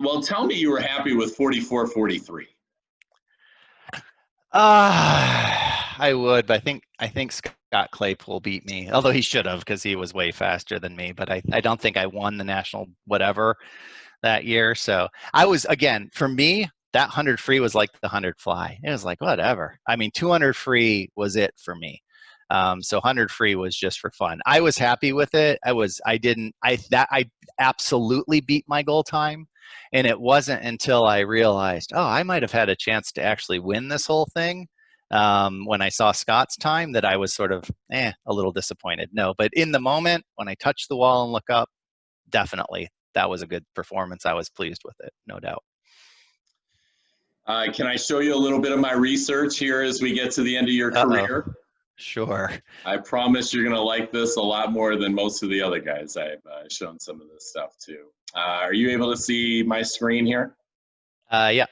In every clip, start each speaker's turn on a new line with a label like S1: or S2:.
S1: Well, tell me you were happy with 44-43.
S2: I would, but I think Scott Claypool beat me, although he should have because he was way faster than me. But I don't think I won the national whatever that year. So I was, again, for me, that 100 free was like the 100 fly. It was like, whatever. I mean, 200 free was it for me. So 100 free was just for fun. I was happy with it. I absolutely beat my goal time. And it wasn't until I realized, oh, I might have had a chance to actually win this whole thing. When I saw Scott's time, that I was sort of a little disappointed. No, but in the moment when I touched the wall and look up, definitely that was a good performance. I was pleased with it, no doubt.
S1: Can I show you a little bit of my research here as we get to the end of your career?
S2: Sure.
S1: I promise you're going to like this a lot more than most of the other guys I've shown some of this stuff to. Are you able to see my screen here?
S2: Yeah.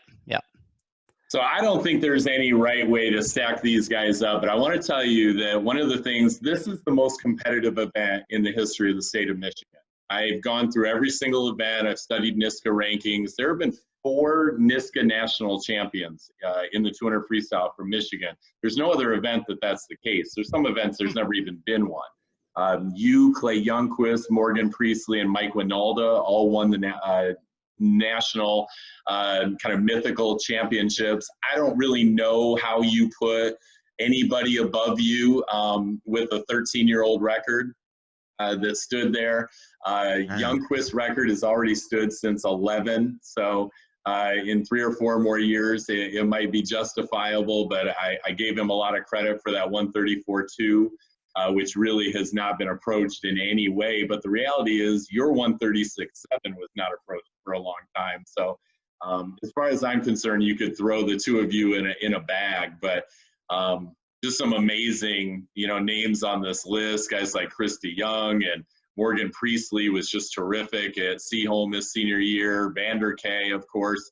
S1: So I don't think there's any right way to stack these guys up, but I want to tell you that one of the things, this is the most competitive event in the history of the state of Michigan. I've gone through every single event. I've studied NISCA rankings. There have been 4 NISCA national champions in the 200 freestyle from Michigan. There's no other event that's the case. There's some events there's never even been one. You, Clay Youngquist, Morgan Priestley, and Mike Winalda all won the national kind of mythical championships. I don't really know how you put anybody above you with a 13-year-old record that stood there. Youngquist's record has already stood since 11, so in 3 or 4 more years it might be justifiable, but I gave him a lot of credit for that 134.2. Which really has not been approached in any way. But the reality is your 136.7 was not approached for a long time. So as far as I'm concerned, you could throw the two of you in a bag. But just some amazing, names on this list. Guys like Christy Young and Morgan Priestley was just terrific at Seaholm his senior year. Vander Kay, of course,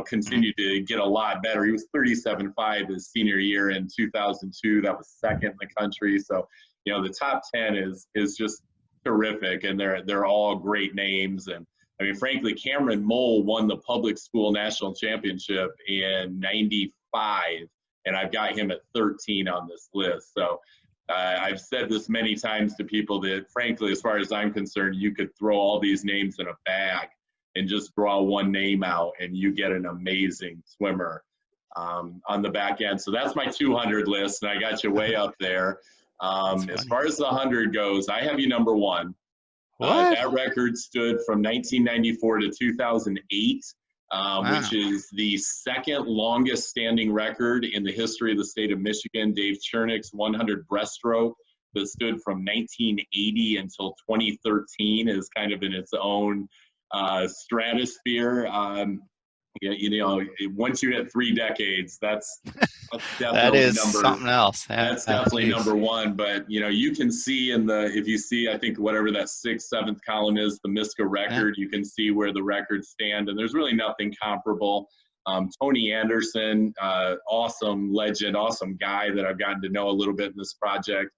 S1: continued to get a lot better. He was 37.5 his senior year in 2002. That was second in the country. So, the top 10 is just terrific, and they're all great names. And I mean, frankly, Cameron Mole won the public school national championship in '95, and I've got him at 13 on this list. So I've said this many times to people that, frankly, as far as I'm concerned, you could throw all these names in a bag and just draw one name out, and you get an amazing swimmer on the back end. So that's my 200 list, and I got you way up there. As far as the 100 goes, I have you number 1. That record stood from 1994 to 2008, which is the second longest standing record in the history of the state of Michigan. Dave Chernick's 100 breaststroke that stood from 1980 until 2013 is kind of in its own stratosphere. Once you hit 3 decades, that's definitely
S2: that is something else.
S1: That's definitely number 1. But you can see if you see, I think whatever that 6th, 7th column is, the MISCA record, you can see where the records stand, and there's really nothing comparable. Tony Anderson, awesome legend, awesome guy that I've gotten to know a little bit in this project.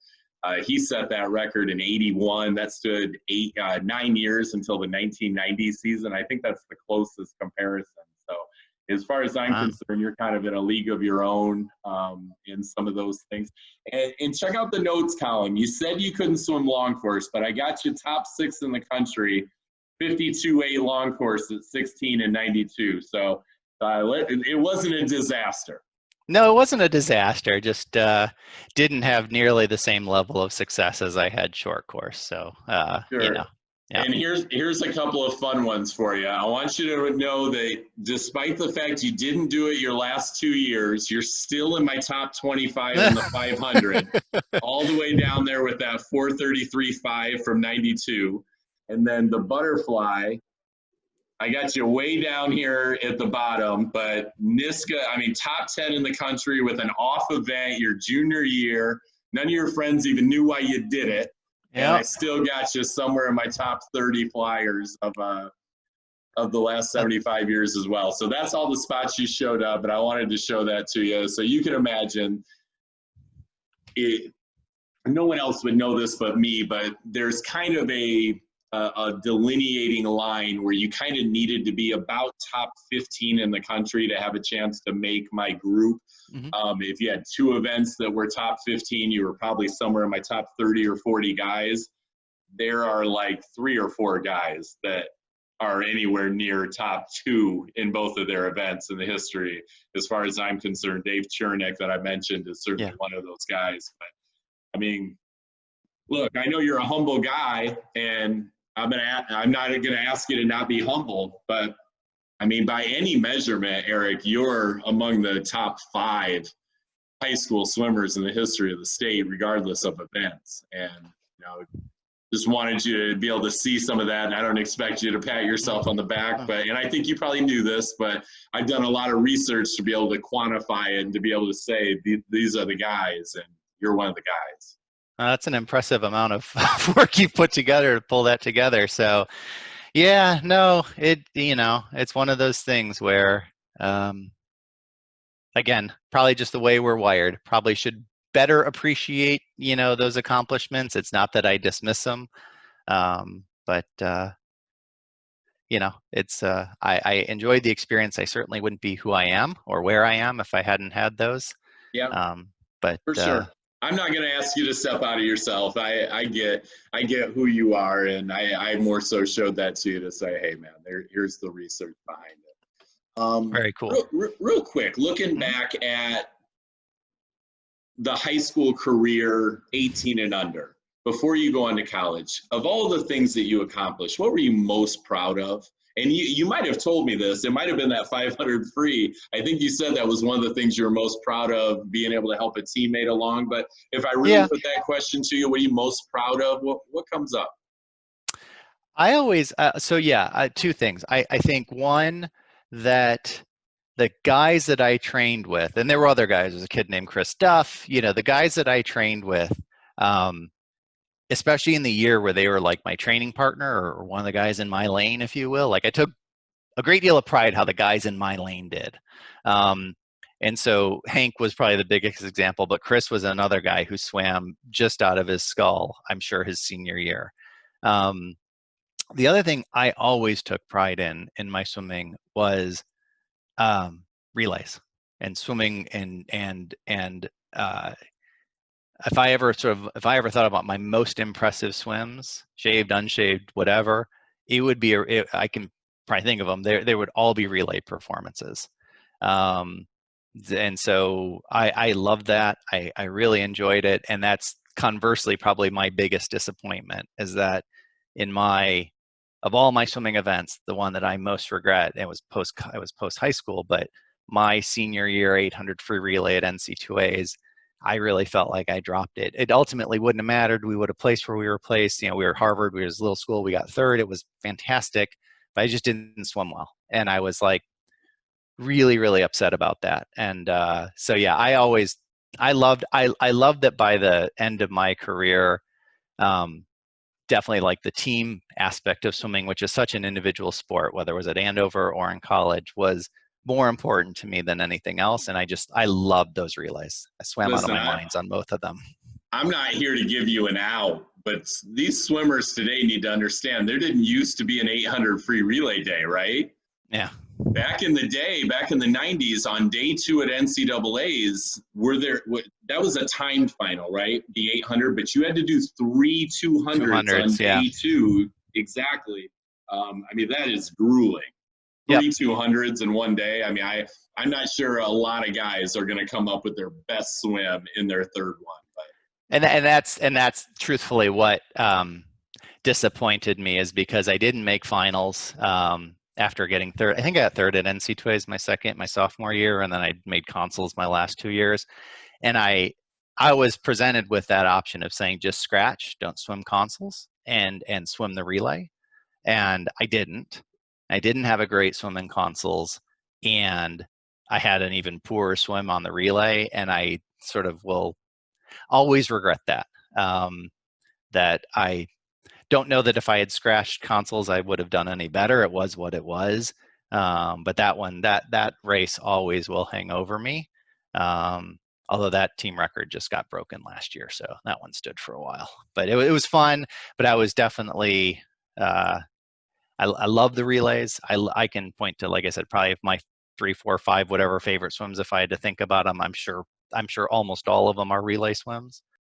S1: He set that record in '81. That stood 9 years until the 1990 season. I think that's the closest comparison. So as far as I'm concerned, you're kind of in a league of your own in some of those things. And check out the notes column. You said you couldn't swim long course, but I got you top 6 in the country, 52.8 long course at 16 and 92. So it wasn't a disaster.
S2: No, it wasn't a disaster. Just didn't have nearly the same level of success as I had short course. So,
S1: sure. Yeah. And here's a couple of fun ones for you. I want you to know that despite the fact you didn't do it your last 2 years, you're still in my top 25 in the 500, all the way down there with that 433.5 from 92. And then the butterfly, I got you way down here at the bottom, but NISCA, top 10 in the country with an off event your junior year. None of your friends even knew why you did it. Yep. And I still got you somewhere in my top 30 flyers of the last 75 years as well. So that's all the spots you showed up, but I wanted to show that to you. So you can imagine it. No one else would know this but me, but there's kind of a a delineating line where you kind of needed to be about top 15 in the country to have a chance to make my group. If you had 2 events that were top 15, you were probably somewhere in my top 30 or 40 guys. There are like 3 or 4 guys that are anywhere near top 2 in both of their events in the history. As far as I'm concerned, Dave Chernick that I mentioned is certainly one of those guys. But I mean, look, I know you're a humble guy, and I'm not gonna ask you to not be humble, but I mean, by any measurement, Eric, you're among the top 5 high school swimmers in the history of the state, regardless of events. And just wanted you to be able to see some of that. And I don't expect you to pat yourself on the back, and I think you probably knew this, but I've done a lot of research to be able to quantify it and to be able to say these are the guys, and you're one of the guys.
S2: That's an impressive amount of work you put together to pull that together. So, yeah, no, it's one of those things where, again, probably just the way we're wired. Probably should better appreciate, those accomplishments. It's not that I dismiss them, but it's I enjoyed the experience. I certainly wouldn't be who I am or where I am if I hadn't had those.
S1: Yeah,
S2: but
S1: for sure. I'm not going to ask you to step out of yourself. I get who you are, and I more so showed that to you to say, hey, man, here's the research behind it.
S2: Very cool.
S1: Real quick, looking back at the high school career, 18 and under, before you go on to college, of all the things that you accomplished, what were you most proud of? And you might have told me this. It might have been that 500 free. I think you said that was one of the things you were most proud of, being able to help a teammate along. But if I really put that question to you, what are you most proud of? What comes up?
S2: I always, 2 things. I think one, that the guys that I trained with, and there were other guys, there's a kid named Chris Duff, the guys that I trained with, especially in the year where they were like my training partner or one of the guys in my lane, if you will, like I took a great deal of pride how the guys in my lane did. And so Hank was probably the biggest example, but Chris was another guy who swam just out of his skull, I'm sure, his senior year. The other thing I always took pride in my swimming was relays and swimming, and if I ever thought about my most impressive swims, shaved, unshaved, whatever, it would be I can probably think of them. They would all be relay performances, and so I loved that. I really enjoyed it, and that's conversely probably my biggest disappointment, is that of all my swimming events, the one that I most regret, I was post high school, but my senior year 800 free relay at NC2As, I really felt like I dropped it. It ultimately wouldn't have mattered. We would have placed where we were placed. We were Harvard. We were a little school. We got 3rd. It was fantastic, but I just didn't swim well, and I was like really, really upset about that. And so yeah, I loved that by the end of my career. Definitely like the team aspect of swimming, which is such an individual sport, whether it was at Andover or in college, was more important to me than anything else. And I loved those relays. I swam out of my minds on both of them.
S1: I'm not here to give you an out, but these swimmers today need to understand there didn't used to be an 800 free relay day, right?
S2: Yeah.
S1: Back in the day, back in the 90s, on day 2 at NCAAs, that was a timed final, right? The 800, but you had to do 3 200s on day 2. Exactly. I mean, that is grueling. 3 200s in one day. I mean, I'm not sure a lot of guys are going to come up with their best swim in their 3rd one. But.
S2: And that's truthfully what disappointed me, is because I didn't make finals. After getting 3rd, I think I got 3rd at NC2As my sophomore year, and then I made consols my last 2 years. And I was presented with that option of saying just scratch, don't swim consols, and swim the relay. And I didn't. I didn't have a great swim in consols, and I had an even poorer swim on the relay. And I sort of will always regret that. That I don't know that if I had scratched consoles, I would have done any better. It was what it was. But that race always will hang over me. Although that team record just got broken last year, so that one stood for a while. But it was fun. But I was definitely I love the relays. I can point to, like I said, probably my 3, 4, 5, whatever favorite swims. If I had to think about them, I'm sure almost all of them are relay swims.